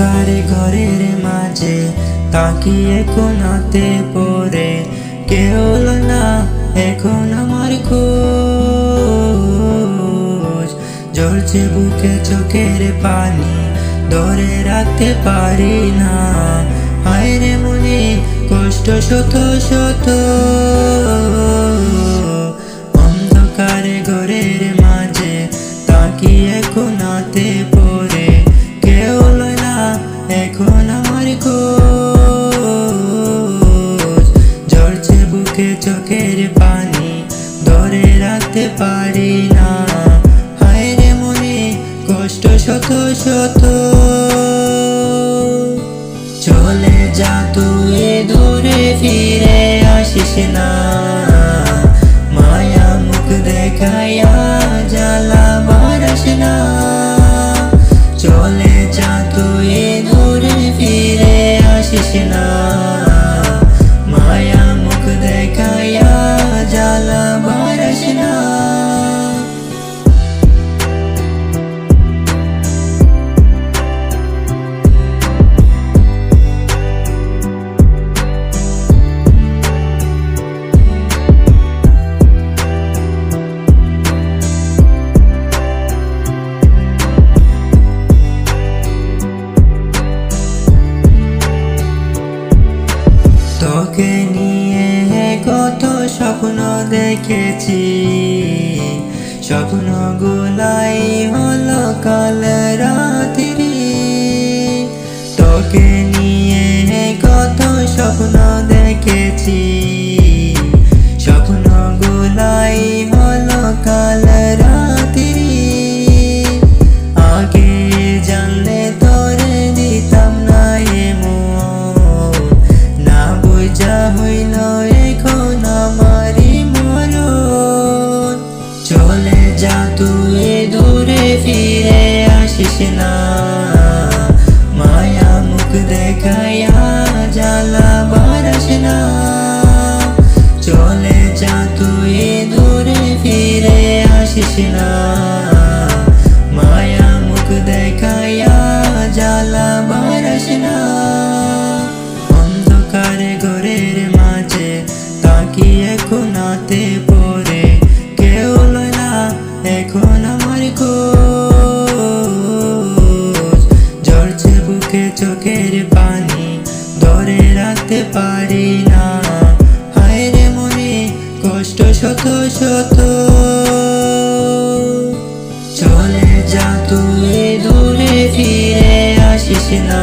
অন্ধকার ঘরের মাঝে তাকিয়ে কোনাতে পড়ে কেউ না এখন আমার খোঁজ। জ্বলছে বুকে চোখের পানি ধরে রাখতে পারি না, হায় রে মনে কষ্ট শত শত। অন্ধকার ঘরের মাঝে তাকিয়ে কোনাতে পড়ে কেউ না এখন আমার খোঁজ। ঝরছে বুকে চোখের পানি ধরে রাখতে পারি না, হায় রে মনে কষ্ট শত শত। চলে যা তুই দূরে ফিরে আসিস না, মায়া মুখ দেখাইয়া জ্বালা বারাস না। চলে যা তুই দূরে ফিরে আসিস না, মায়া মুখ দেখাইয়া জ্বালা বারাস না। তোকে নিয়ে কত স্বপ্ন দেখেছি, স্বপ্নগুলাই হলো কাল রাত্রি। তোকে নিয়ে কত স্বপ্ন দেখেছি, স্বপ্নগুলাই হলো কাল রাত্রি। আগে জানলে তোরে দিতাম না এমন, না বুঝা হইল এখন আমারই মরণ। চলে যা তুই দূরে ফিরে আসিস না, মায়া মুখ দেখাইয়া জ্বালা বারাস না। চলে যা তুই দূরে ফিরে আসিস না, মায়া মুখ দেখাইয়া জ্বালা বারাস না। অন্ধকার ঘরের মাঝে তাকিয়ে কোনাতে পড়ে কেউ না এখন আমার খোঁজ। ঝরছে বুকে চোখের পানি ধরে রাখতে পারি না, হায় রে মনে কষ্ট শত শত। চলে যা তুই দূরে ফিরে আসিস না।